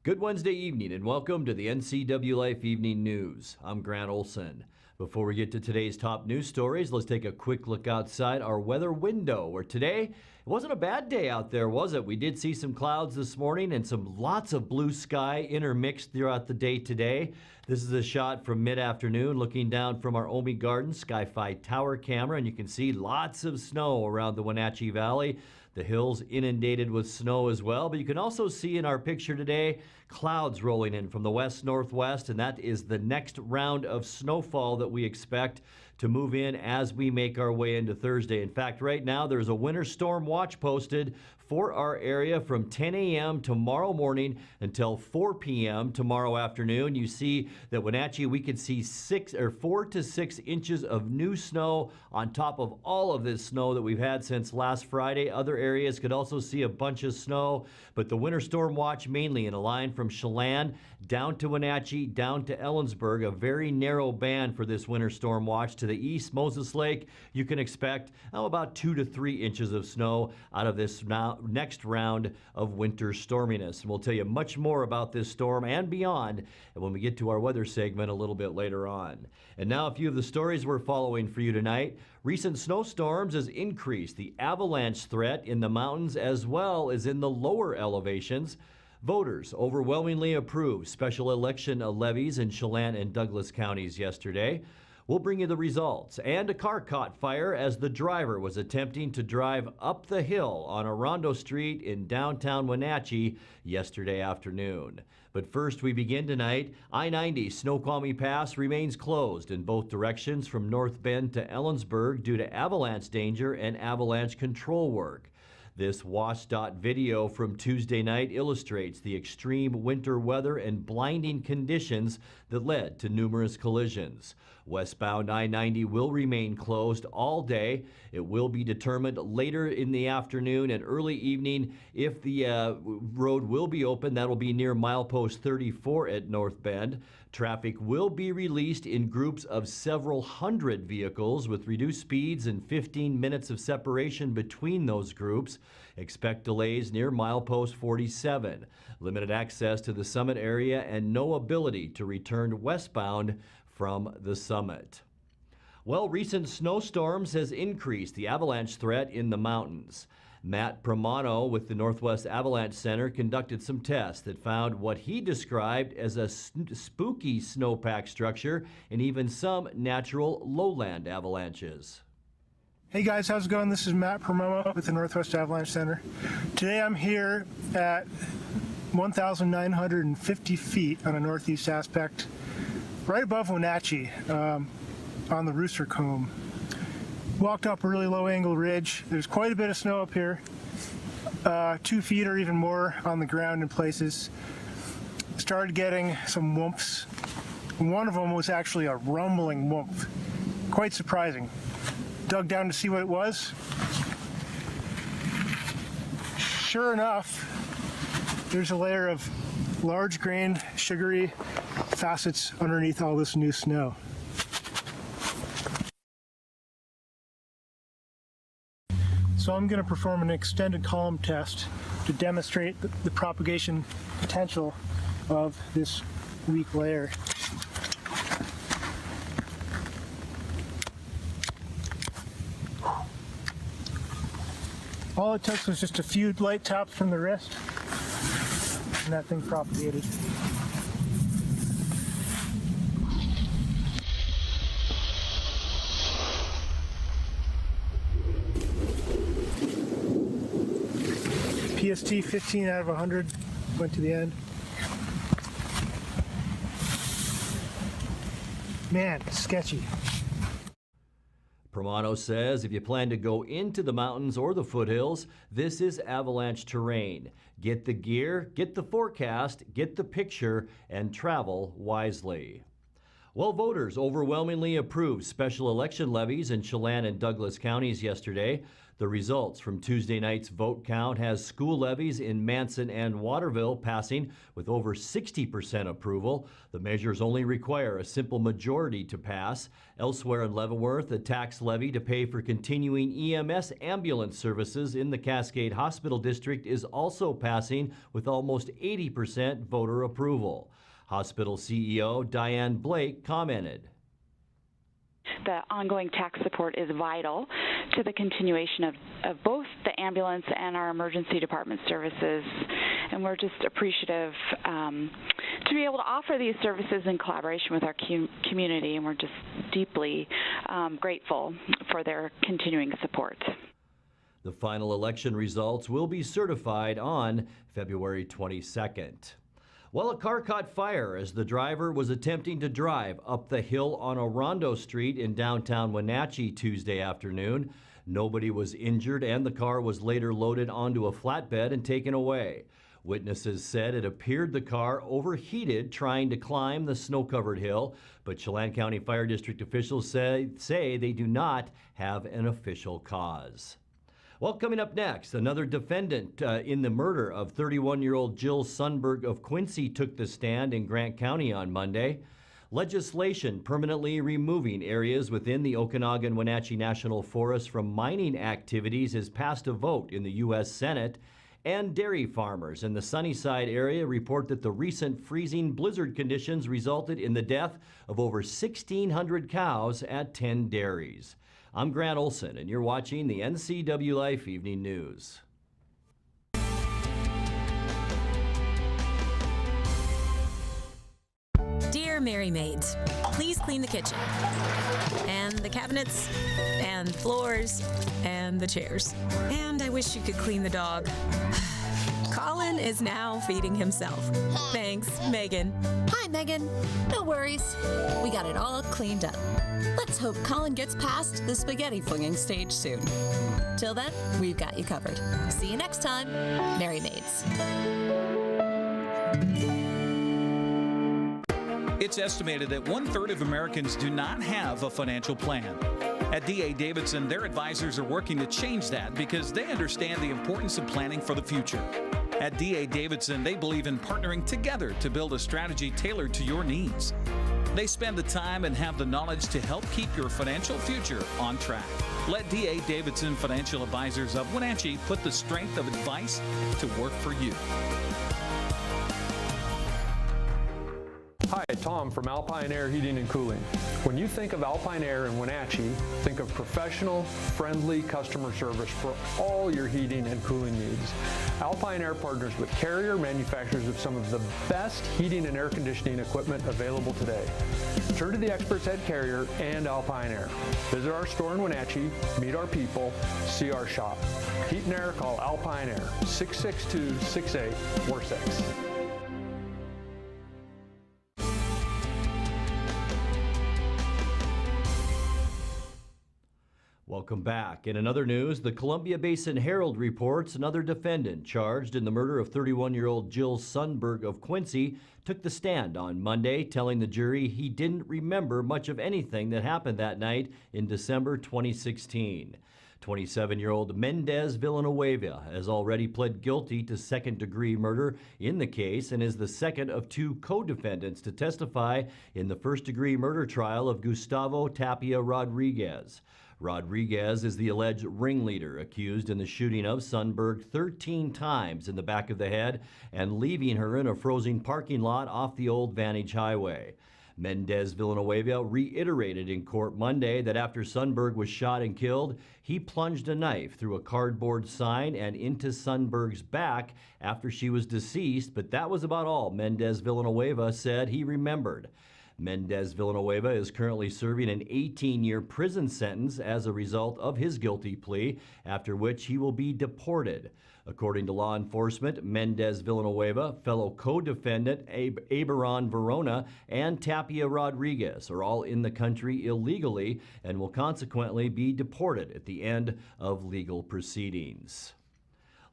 Good Wednesday evening and welcome to the NCWLIFE Evening News. I'm Grant Olson. Before we get to today's top news stories, let's take a quick look outside our weather window, where today, it wasn't a bad day out there, was it? We did see some clouds this morning and lots of blue sky intermixed throughout the day today. This is a shot from mid-afternoon looking down from our Omi Garden Sky-Fi tower camera, and you can see lots of snow around the Wenatchee Valley. The hills inundated with snow as well, but you can also see in our picture today clouds rolling in from the west-northwest, and that is the next round of snowfall that we expect to move in as we make our way into Thursday. In fact, right now there's a winter storm watch posted for our area from 10 a.m. tomorrow morning until 4 p.m. tomorrow afternoon. You see that Wenatchee, we could see 4 to 6 inches of new snow on top of all of this snow that we've had since last Friday. Other areas could also see a bunch of snow, but the winter storm watch mainly in a line from Chelan down to Wenatchee, down to Ellensburg, a very narrow band for this winter storm watch. To the east, Moses Lake, you can expect about 2 to 3 inches of snow out of this next round of winter storminess. And we'll tell you much more about this storm and beyond when we get to our weather segment a little bit later on. And now a few of the stories we're following for you tonight. Recent snowstorms has increased the avalanche threat in the mountains as well as in the lower elevations. Voters overwhelmingly approved special election levies in Chelan and Douglas counties yesterday. We'll bring you the results. And a car caught fire as the driver was attempting to drive up the hill on Orondo Street in downtown Wenatchee yesterday afternoon. But first, we begin tonight. I-90 Snoqualmie Pass remains closed in both directions from North Bend to Ellensburg due to avalanche danger and avalanche control work. This WSDOT video from Tuesday night illustrates the extreme winter weather and blinding conditions that led to numerous collisions. Westbound I-90 will remain closed all day. It will be determined later in the afternoon and early evening if the road will be open. That'll be near milepost 34 at North Bend. Traffic will be released in groups of several hundred vehicles with reduced speeds and 15 minutes of separation between those groups. Expect delays near milepost 47. Limited access to the summit area and no ability to return westbound from the summit. Well, recent snowstorms has increased the avalanche threat in the mountains. Matt Primano with the Northwest Avalanche Center conducted some tests that found what he described as a spooky snowpack structure and even some natural lowland avalanches. Hey guys, how's it going? This is Matt Primano with the Northwest Avalanche Center. Today I'm here at 1,950 feet on a northeast aspect, right above Wenatchee, on the Rooster Comb. Walked up a really low angle ridge. There's quite a bit of snow up here, 2 feet or even more on the ground in places. Started getting some whoops. One of them was actually a rumbling whoop. Quite surprising. Dug down to see what it was. Sure enough, there's a layer of large grained, sugary facets underneath all this new snow. So I'm going to perform an extended column test to demonstrate the propagation potential of this weak layer. All it took was just a few light taps from the wrist, and that thing propagated. PST 15 out of 100 went to the end. Man, sketchy. Primano says if you plan to go into the mountains or the foothills, this is avalanche terrain. Get the gear, get the forecast, get the picture, and travel wisely. Well, voters overwhelmingly approved special election levies in Chelan and Douglas counties yesterday. The results from Tuesday night's vote count has school levies in Manson and Waterville passing with over 60% approval. The measures only require a simple majority to pass. Elsewhere in Leavenworth, a tax levy to pay for continuing EMS ambulance services in the Cascade Hospital District is also passing with almost 80% voter approval. Hospital CEO Diane Blake commented. The ongoing tax support is vital to the continuation of both the ambulance and our emergency department services, and we're just appreciative to be able to offer these services in collaboration with our community, and we're just deeply grateful for their continuing support. The final election results will be certified on February 22nd. Well, a car caught fire as the driver was attempting to drive up the hill on Orondo Street in downtown Wenatchee Tuesday afternoon. Nobody was injured, and the car was later loaded onto a flatbed and taken away. Witnesses said it appeared the car overheated trying to climb the snow-covered hill, but Chelan County Fire District officials say they do not have an official cause. Well, coming up next, another defendant in the murder of 31-year-old Jill Sundberg of Quincy took the stand in Grant County on Monday. Legislation permanently removing areas within the Okanagan-Wenatchee National Forest from mining activities has passed a vote in the U.S. Senate. And dairy farmers in the Sunnyside area report that the recent freezing blizzard conditions resulted in the death of over 1,600 cows at 10 dairies. I'm Grant Olson, and you're watching the NCWLIFE Evening News. Dear Mary Maids, please clean the kitchen, and the cabinets, and the floors, and the chairs. And I wish you could clean the dog. Colin is now feeding himself. Thanks, Megan. Hi, Megan. No worries. We got it all cleaned up. Let's hope Colin gets past the spaghetti flinging stage soon. Till then, we've got you covered. See you next time. Mary Maids. It's estimated that 1/3 of Americans do not have a financial plan. At D.A. Davidson, their advisors are working to change that because they understand the importance of planning for the future. At D.A. Davidson, they believe in partnering together to build a strategy tailored to your needs. They spend the time and have the knowledge to help keep your financial future on track. Let D.A. Davidson Financial Advisors of Wenatchee put the strength of advice to work for you. Hi, Tom from Alpine Air Heating and Cooling. When you think of Alpine Air in Wenatchee, think of professional, friendly customer service for all your heating and cooling needs. Alpine Air partners with Carrier, manufacturers of some of the best heating and air conditioning equipment available today. Turn to the experts at Carrier and Alpine Air. Visit our store in Wenatchee, meet our people, see our shop. Heat and air, call Alpine Air, 662-6846. Welcome back. In another news, the Columbia Basin Herald reports another defendant charged in the murder of 31-year-old Jill Sundberg of Quincy took the stand on Monday, telling the jury he didn't remember much of anything that happened that night in December 2016. 27-year-old Mendez Villanueva has already pled guilty to second-degree murder in the case and is the second of two co-defendants to testify in the first-degree murder trial of Gustavo Tapia Rodriguez. Rodriguez is the alleged ringleader accused in the shooting of Sundberg 13 times in the back of the head and leaving her in a frozen parking lot off the old Vantage Highway. Mendez Villanueva reiterated in court Monday that after Sundberg was shot and killed, he plunged a knife through a cardboard sign and into Sundberg's back after she was deceased, but that was about all Mendez Villanueva said he remembered. Mendez Villanueva is currently serving an 18-year prison sentence as a result of his guilty plea, after which he will be deported. According to law enforcement, Mendez Villanueva, fellow co-defendant Aberon Verona, and Tapia Rodriguez are all in the country illegally and will consequently be deported at the end of legal proceedings.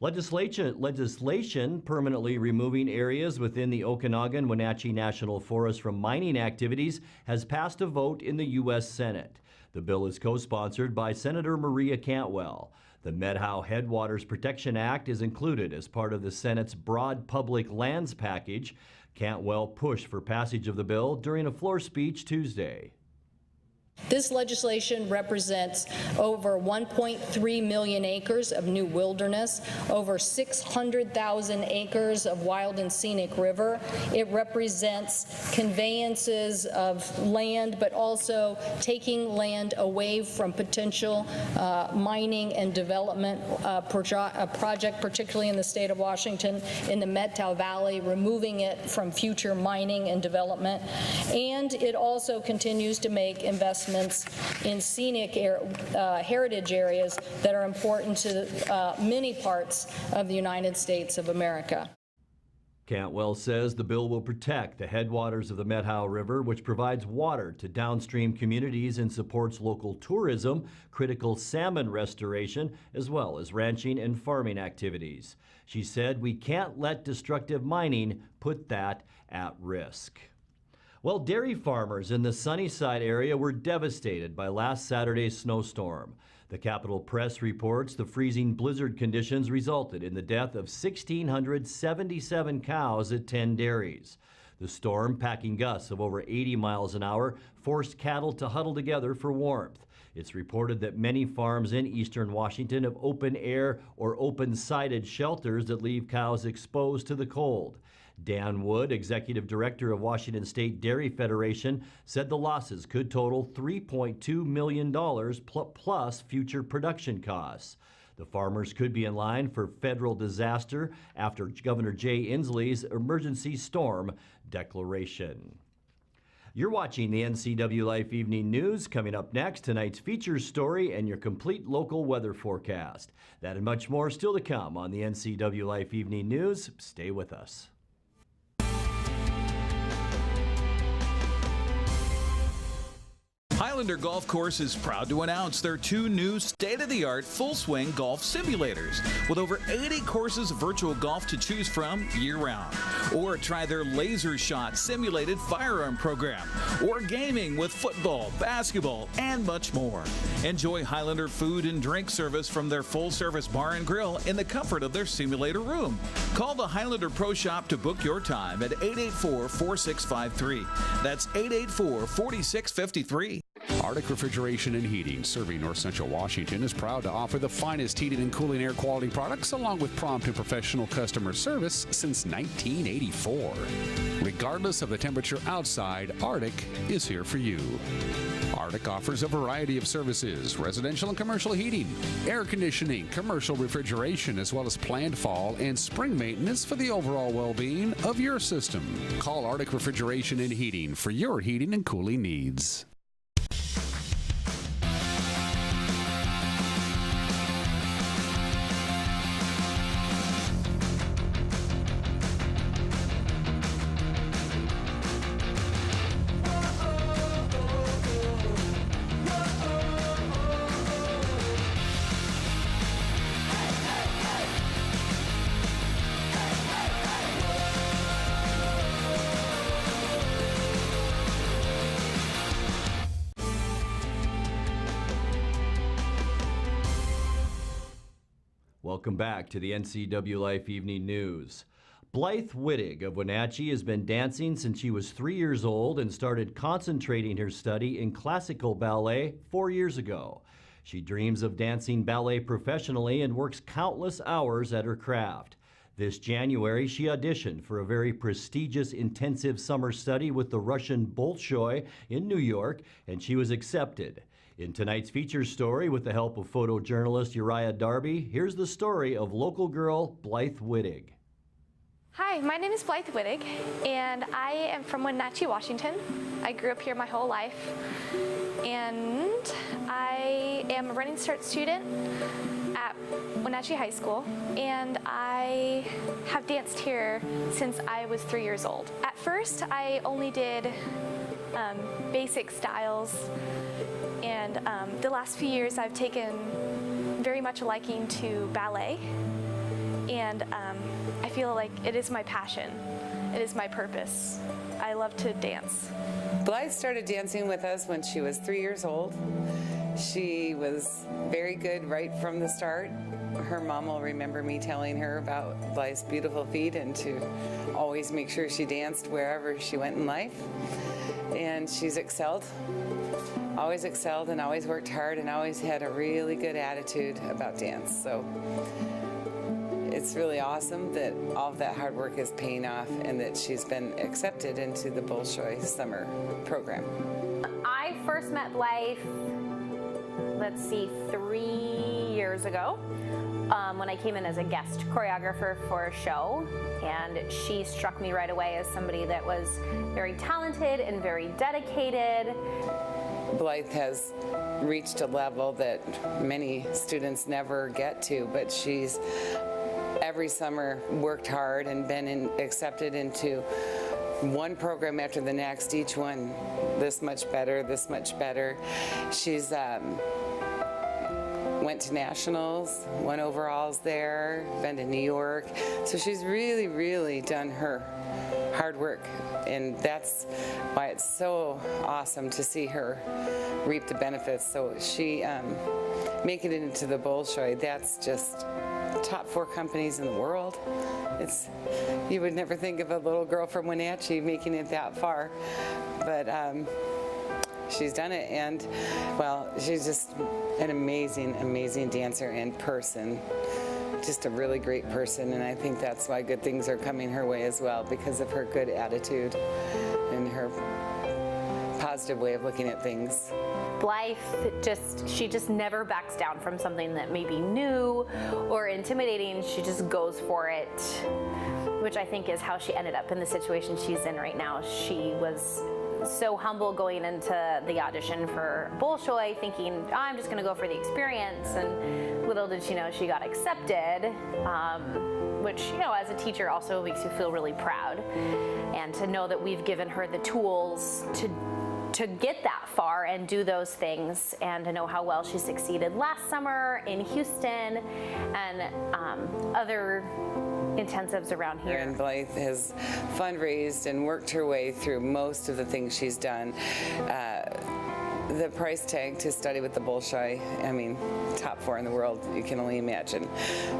Legislation permanently removing areas within the Okanagan-Wenatchee National Forest from mining activities has passed a vote in the U.S. Senate. The bill is co-sponsored by Senator Maria Cantwell. The Medhow Headwaters Protection Act is included as part of the Senate's broad public lands package. Cantwell pushed for passage of the bill during a floor speech Tuesday. This legislation represents over 1.3 million acres of new wilderness, over 600,000 acres of wild and scenic river. It represents conveyances of land, but also taking land away from potential mining and development project, particularly in the state of Washington, in the Medhow Valley, removing it from future mining and development. And it also continues to make investments in scenic heritage areas that are important to many parts of the United States of America. Cantwell says the bill will protect the headwaters of the Medhow River, which provides water to downstream communities and supports local tourism, critical salmon restoration, as well as ranching and farming activities. She said, "We can't let destructive mining put that at risk." Well, dairy farmers in the Sunnyside area were devastated by last Saturday's snowstorm. The Capital Press reports the freezing blizzard conditions resulted in the death of 1,677 cows at 10 dairies. The storm, packing gusts of over 80 miles an hour, forced cattle to huddle together for warmth. It's reported that many farms in eastern Washington have open-air or open-sided shelters that leave cows exposed to the cold. Dan Wood, executive director of Washington State Dairy Federation, said the losses could total $3.2 million plus future production costs. The farmers could be in line for federal disaster after Governor Jay Inslee's emergency storm declaration. You're watching the NCWLIFE Evening News. Coming up next, tonight's features story and your complete local weather forecast. That and much more still to come on the NCWLIFE Evening News. Stay with us. Highlander Golf Course is proud to announce their 2 new state-of-the-art full-swing golf simulators with over 80 courses of virtual golf to choose from year-round. Or try their Laser Shot simulated firearm program, or gaming with football, basketball, and much more. Enjoy Highlander food and drink service from their full-service bar and grill in the comfort of their simulator room. Call the Highlander Pro Shop to book your time at 884-4653. That's 884-4653. Arctic Refrigeration and Heating, serving North Central Washington, is proud to offer the finest heating and cooling air quality products along with prompt and professional customer service since 1984. Regardless of the temperature outside, Arctic is here for you. Arctic offers a variety of services: residential and commercial heating, air conditioning, commercial refrigeration, as well as planned fall and spring maintenance for the overall well-being of your system. Call Arctic Refrigeration and Heating for your heating and cooling needs. Welcome back to the NCWLIFE Evening News. Blythe Wittig of Wenatchee has been dancing since she was 3 years old and started concentrating her study in classical ballet 4 years ago. She dreams of dancing ballet professionally and works countless hours at her craft. This January, she auditioned for a very prestigious intensive summer study with the Russian Bolshoi in New York, and she was accepted. In tonight's feature story, with the help of photojournalist Uriah Darby, here's the story of local girl Blythe Wittig. Hi, my name is Blythe Wittig, and I am from Wenatchee, Washington. I grew up here my whole life, and I am a Running Start student at Wenatchee High School, and I have danced here since I was 3 years old. At first, I only did basic styles, and the last few years I've taken very much a liking to ballet, and I feel like it is my passion. It is my purpose. I love to dance. Blythe started dancing with us when she was 3 years old, She was very good right from the start. Her mom will remember me telling her about Blythe's beautiful feet and to always make sure she danced wherever she went in life. And she's excelled and always worked hard and always had a really good attitude about dance. So it's really awesome that all of that hard work is paying off and that she's been accepted into the Bolshoi summer program. I first met Blythe, 3 years ago when I came in as a guest choreographer for a show, and she struck me right away as somebody that was very talented and very dedicated. Blythe has reached a level that many students never get to, but she's every summer worked hard and been accepted into one program after the next, each one this much better, this much better. She's went to nationals, won overalls there, been to New York. So she's really, really done her hard work. And that's why it's so awesome to see her reap the benefits. So she making it into the Bolshoi, that's just top 4 companies in the world. You would never think of a little girl from Wenatchee making it that far. But she's done it, and well, she's just an amazing, amazing dancer and person. Just a really great person, and I think that's why good things are coming her way as well, because of her good attitude and her positive way of looking at things. Blythe she just never backs down from something that may be new or intimidating. She just goes for it, which I think is how she ended up in the situation she's in right now. She was so humble going into the audition for Bolshoi, thinking, I'm just going to go for the experience, and little did she know she got accepted, which, as a teacher also makes you feel really proud, and to know that we've given her the tools to get that far and do those things, and to know how well she succeeded last summer in Houston and other intensives around here. And Blythe has fundraised and worked her way through most of the things she's done. The price tag to study with the Bolshoi, I mean, top 4 in the world, you can only imagine.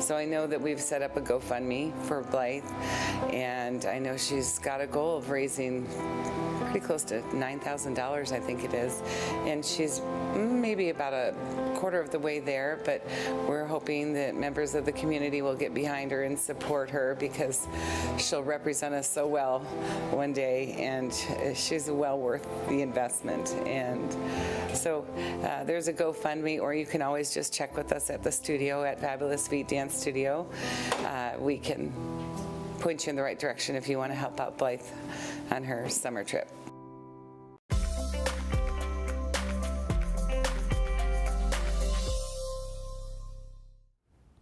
So I know that we've set up a GoFundMe for Blythe, and I know she's got a goal of raising pretty close to $9,000, I think it is. And she's maybe about a quarter of the way there, but we're hoping that members of the community will get behind her and support her, because she'll represent us so well one day, and she's well worth the investment. And so there's a GoFundMe, or you can always just check with us at the studio at Fabulous Feet Dance Studio. We can point you in the right direction if you want to help out Blythe on her summer trip.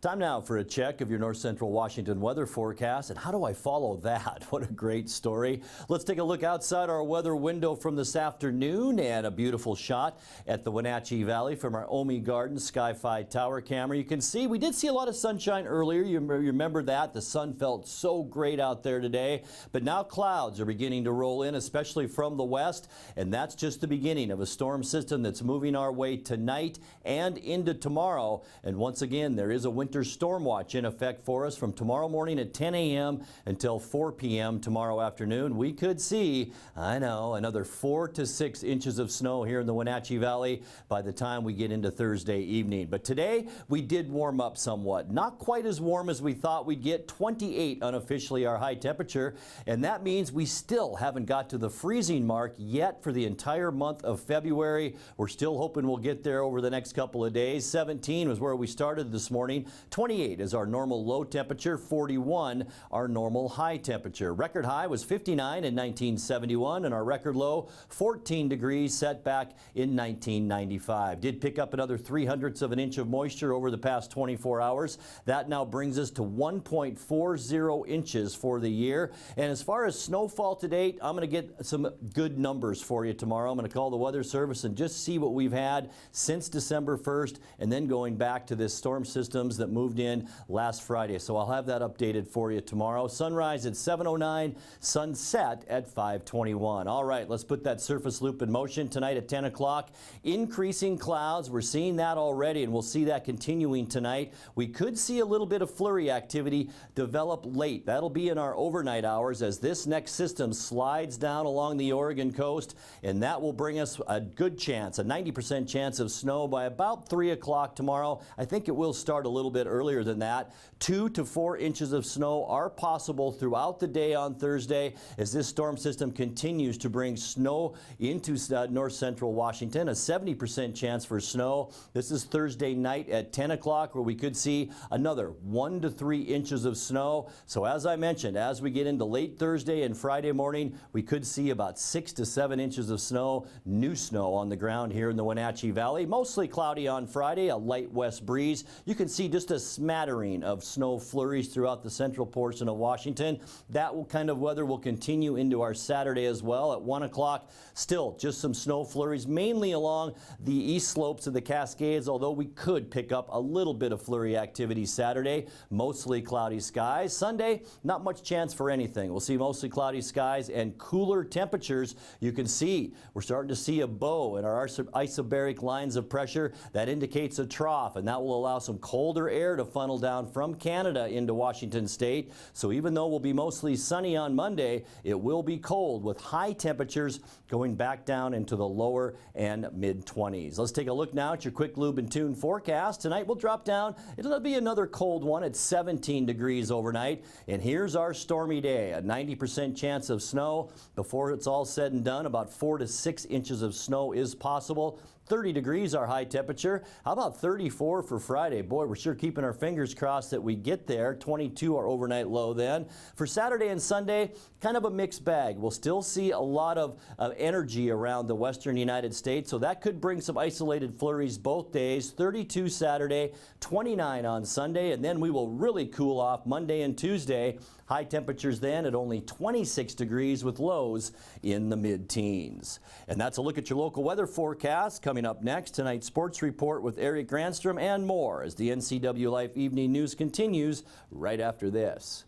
Time now for a check of your North Central Washington weather forecast. And how do I follow that? What a great story. Let's take a look outside our weather window from this afternoon, and a beautiful shot at the Wenatchee Valley from our Omi Garden Sky-Fi Tower camera. You can see we did see a lot of sunshine earlier. You remember that. The sun felt so great out there today. But now clouds are beginning to roll in, especially from the west. And that's just the beginning of a storm system that's moving our way tonight and into tomorrow. And once again, there is a winter storm watch in effect for us from tomorrow morning at 10 a.m. until 4 p.m. tomorrow afternoon. We could see, I know, another 4 to 6 inches of snow here in the Wenatchee Valley by the time we get into Thursday evening. But today we did warm up somewhat. Not quite as warm as we thought we'd get. 28 unofficially our high temperature, and that means we still haven't got to the freezing mark yet for the entire month of February. We're still hoping we'll get there over the next couple of days. 17 was where we started this morning. 28 is our normal low temperature, 41 our normal high temperature. Record high was 59 in 1971, and our record low 14 degrees set back in 1995. Did pick up another 0.03 of an inch of moisture over the past 24 hours. That now brings us to 1.40 inches for the year. And as far as snowfall to date, I'm going to get some good numbers for you tomorrow. I'm going to call the Weather Service and just see what we've had since December 1st, and then going back to this storm systems that that moved in last Friday. So I'll have that updated for you tomorrow. Sunrise at 7:09, sunset at 5:21. All right, let's put that surface loop in motion tonight at 10 o'clock. Increasing clouds. We're seeing that already, and we'll see that continuing tonight. We could see a little bit of flurry activity develop late. That'll be in our overnight hours as this next system slides down along the Oregon coast, and that will bring us a good chance, a 90% chance of snow by about 3 o'clock tomorrow. I think it will start a little bit earlier than that. 2 to 4 inches of snow are possible throughout the day on Thursday as this storm system continues to bring snow into north central Washington. A 70% chance for snow. This is Thursday night at 10 o'clock where we could see another 1 to 3 inches of snow. So as I mentioned, as we get into late Thursday and Friday morning, we could see about 6 to 7 inches of snow, new snow on the ground here in the Wenatchee Valley. Mostly cloudy on Friday, a light west breeze. You can see just a smattering of snow flurries throughout the central portion of Washington. That kind of weather will continue into our Saturday as well at 1 o'clock. Still just some snow flurries, mainly along the east slopes of the Cascades, although we could pick up a little bit of flurry activity Saturday. Mostly cloudy skies. Sunday, not much chance for anything. We'll see mostly cloudy skies and cooler temperatures. You can see we're starting to see a bow in our isobaric lines of pressure. That indicates a trough, and that will allow some colder air to funnel down from Canada into Washington state. So even though we'll be mostly sunny on Monday, it will be cold with high temperatures going back down into the lower and mid-20s. Let's take a look now at your quick lube and tune forecast. Tonight we'll drop down. It'll be another cold one at 17 degrees overnight. And here's our stormy day. A 90% chance of snow. Before it's all said and done, about 4 to 6 inches of snow is possible. 30 degrees our high temperature. How about 34 for Friday? Boy, we're sure keeping our fingers crossed that we get there. 22 our overnight low then. For Saturday and Sunday, kind of a mixed bag. We'll still see a lot of energy around the western United States, so that could bring some isolated flurries both days. 32 Saturday, 29 on Sunday, and then we will really cool off Monday and Tuesday. High temperatures then at only 26 degrees with lows in the mid-teens. And that's a look at your local weather forecast. Coming up next, tonight's sports report with Eric Granstrom and more as the NCWLIFE Evening News continues right after this.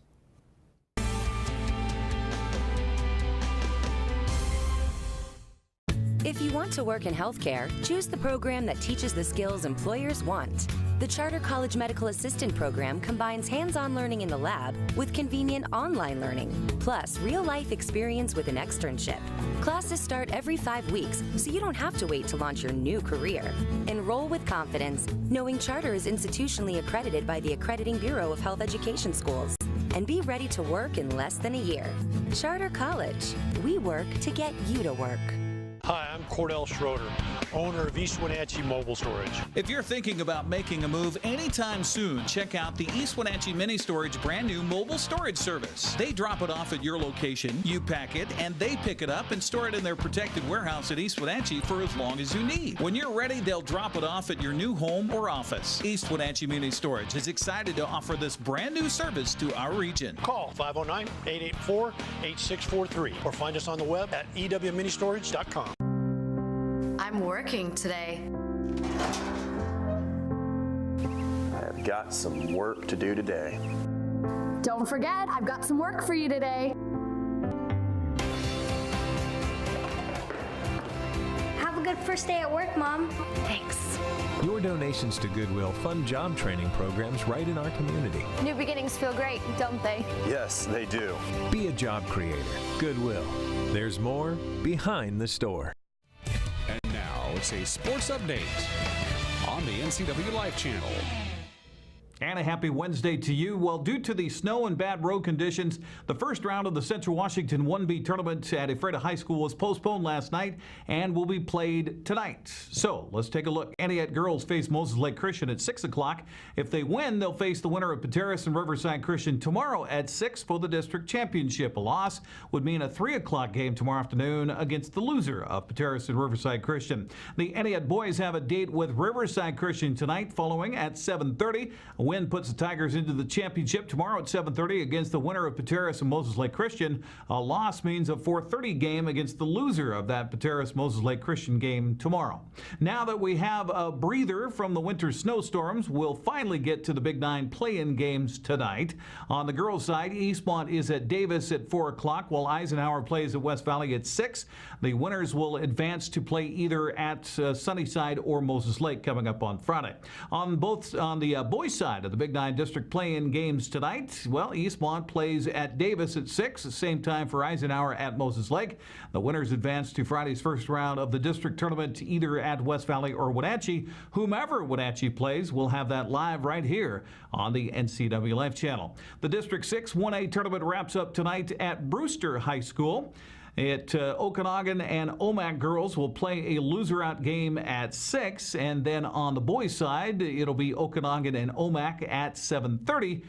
If you want to work in healthcare, choose the program that teaches the skills employers want. The Charter College Medical Assistant Program combines hands-on learning in the lab with convenient online learning, plus real-life experience with an externship. Classes start every 5 weeks, so you don't have to wait to launch your new career. Enroll with confidence, knowing Charter is institutionally accredited by the Accrediting Bureau of Health Education Schools. And be ready to work in less than a year. Charter College. We work to get you to work. Hi, I'm Cordell Schroeder, owner of East Wenatchee Mobile Storage. If you're thinking about making a move anytime soon, check out the East Wenatchee Mini Storage brand new mobile storage service. They drop it off at your location, you pack it, and they pick it up and store it in their protected warehouse at East Wenatchee for as long as you need. When you're ready, they'll drop it off at your new home or office. East Wenatchee Mini Storage is excited to offer this brand new service to our region. Call 509-884-8643 or find us on the web at ewministorage.com. I'm working today. I've got some work to do today. Don't forget, I've got some work for you today. Have a good first day at work, Mom. Thanks. Your donations to Goodwill fund job training programs right in our community. New beginnings feel great, don't they? Yes, they do. Be a job creator. Goodwill. There's more behind the store. And now it's a sports update on the NCWLIFE channel. And a happy Wednesday to you. Well, due to the snow and bad road conditions, the first round of the Central Washington 1B tournament at Ephrata High School was postponed last night and will be played tonight. So let's take a look. Antioch girls face Moses Lake Christian at 6 o'clock. If they win, they'll face the winner of Pateros and Riverside Christian tomorrow at 6 for the district championship. A loss would mean a 3 o'clock game tomorrow afternoon against the loser of Pateros and Riverside Christian. The Antioch boys have a date with Riverside Christian tonight, following at 7:30. A win puts the Tigers into the championship tomorrow at 7:30 against the winner of Pateros and Moses Lake Christian. A loss means a 4:30 game against the loser of that Pateros-Moses Lake Christian game tomorrow. Now that we have a breather from the winter snowstorms, we'll finally get to the Big Nine play-in games tonight. On the girls' side, Eastmont is at Davis at 4 o'clock, while Eisenhower plays at West Valley at 6. The winners will advance to play either at Sunnyside or Moses Lake coming up on Friday. On the boys' side of the Big Nine District play-in games tonight, well, Eastmont plays at Davis at 6, the same time for Eisenhower at Moses Lake. The winners advance to Friday's first round of the district tournament either at West Valley or Wenatchee. Whomever Wenatchee plays will have that live right here on the NCWLIFE channel. The District 6 1A tournament wraps up tonight at Brewster High School. Okanagan and Omak girls will play a loser-out game at 6, and then on the boys' side, it'll be Okanagan and Omak at 7:30.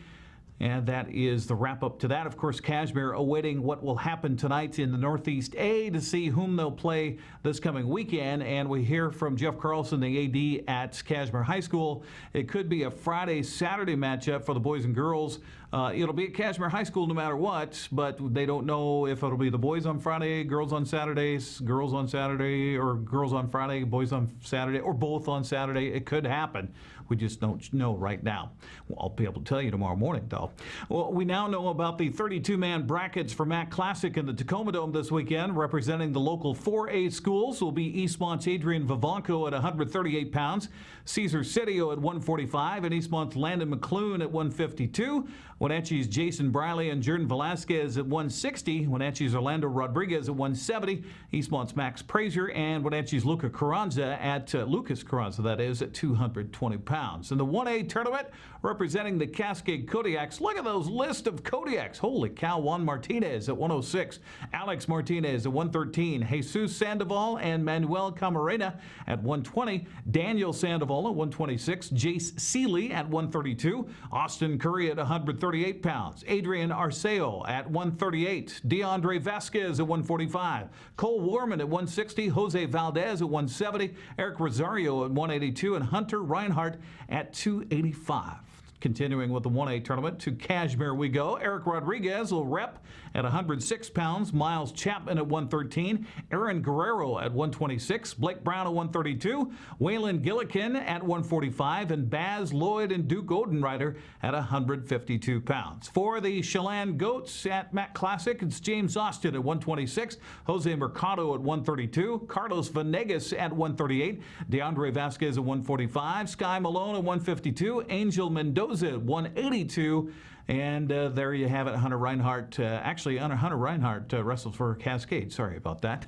And that is the wrap-up to that. Of course, Kashmir awaiting what will happen tonight in the Northeast A to see whom they'll play this coming weekend. And we hear from Jeff Carlson, the AD at Kashmir High School. It could be a Friday-Saturday matchup for the boys and girls. It'll be at Kashmir High School no matter what, but they don't know if it'll be the boys on Friday, girls on Saturdays, girls on Saturday, or girls on Friday, boys on Saturday, or both on Saturday. It could happen. We just don't know right now. Well, I'll be able to tell you tomorrow morning, though. Well, we now know about the 32-man brackets for MAC Classic in the Tacoma Dome this weekend. Representing the local 4A schools will be Eastmont's Adrian Vivanco at 138 pounds, Cesar Citio at 145, and Eastmont's Landon McClune at 152. Wenatchee's Jason Briley and Jordan Velasquez at 160. Wenatchee's Orlando Rodriguez at 170. Eastmont's Max Prazer and Wenatchee's Lucas Carranza at 220 pounds. In the 1A tournament, representing the Cascade Kodiaks, look at those list of Kodiaks. Holy cow, Juan Martinez at 106, Alex Martinez at 113, Jesus Sandoval and Manuel Camarena at 120, Daniel Sandoval at 126, Jace Seeley at 132, Austin Curry at 138 pounds, Adrian Arceo at 138, DeAndre Vasquez at 145, Cole Warman at 160, Jose Valdez at 170, Eric Rosario at 182, and Hunter Reinhardt at 285. Continuing with the 1A tournament, to Kashmir we go. Eric Rodriguez will rep at 106 pounds. Miles Chapman at 113. Aaron Guerrero at 126. Blake Brown at 132. Waylon Gillikin at 145. And Baz Lloyd and Duke Odenreiter at 152 pounds. For the Chelan Goats at MAC Classic, it's James Austin at 126. Jose Mercado at 132. Carlos Venegas at 138. DeAndre Vasquez at 145. Sky Malone at 152. Angel Mendoza at 182, and there you have it. Hunter Reinhardt, Hunter Reinhardt wrestled for Cascade. Sorry about that.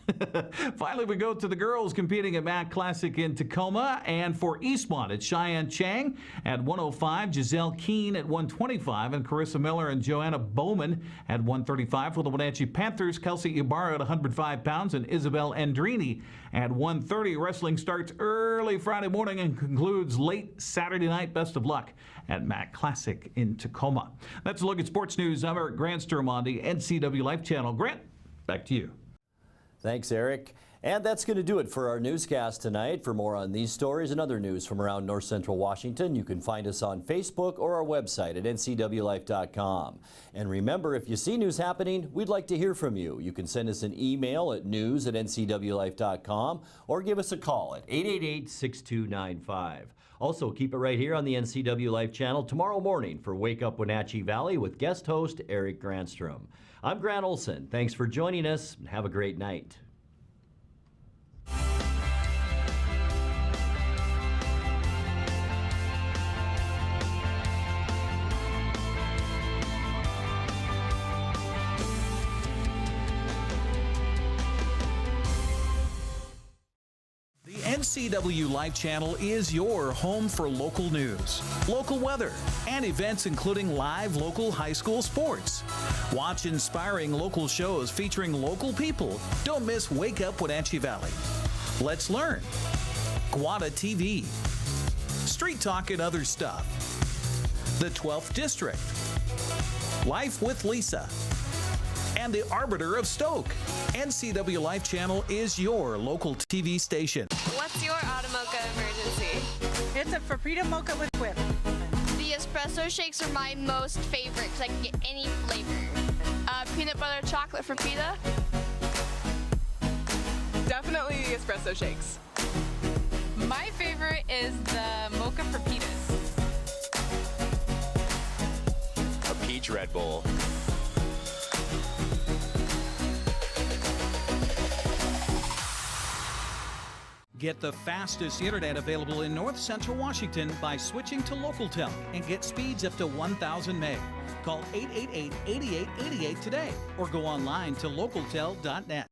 Finally, we go to the girls competing at MAC Classic in Tacoma, and for Eastmont, it's Cheyenne Chang at 105, Giselle Keene at 125, and Carissa Miller and Joanna Bowman at 135. For the Wenatchee Panthers, Kelsey Ibarra at 105 pounds, and Isabel Andrini at 130. Wrestling starts early Friday morning and concludes late Saturday night. Best of luck at MAC Classic in Tacoma. That's a look at sports news. I'm Eric Granstrom on the NCWLIFE channel. Grant, back to you. Thanks, Eric. And that's going to do it for our newscast tonight. For more on these stories and other news from around North Central Washington, you can find us on Facebook or our website at ncwlife.com. And remember, if you see news happening, we'd like to hear from you. You can send us an email at news@ncwlife.com or give us a call at 888-6295. Also, keep it right here on the NCWLIFE channel tomorrow morning for Wake Up Wenatchee Valley with guest host Eric Granstrom. I'm Grant Olson. Thanks for joining us, and have a great night. NCWLIFE channel is your home for local news, local weather, and events including live local high school sports. Watch inspiring local shows featuring local people. Don't miss Wake Up Wenatchee Valley. Let's learn. Guada TV. Street Talk and other stuff. The 12th District. Life with Lisa. And the Arbiter of Stoke. NCWLIFE channel is your local TV station. What's your Automocha emergency? It's a Faprita mocha with whip. The espresso shakes are my most favorite because I can get any flavor. Peanut butter chocolate for pita. Definitely espresso shakes. My favorite is the mocha for pitas. A peach Red Bull. Get the fastest internet available in North Central Washington by switching to LocalTel and get speeds up to 1,000 meg. Call 888-8888 today or go online to localtel.net.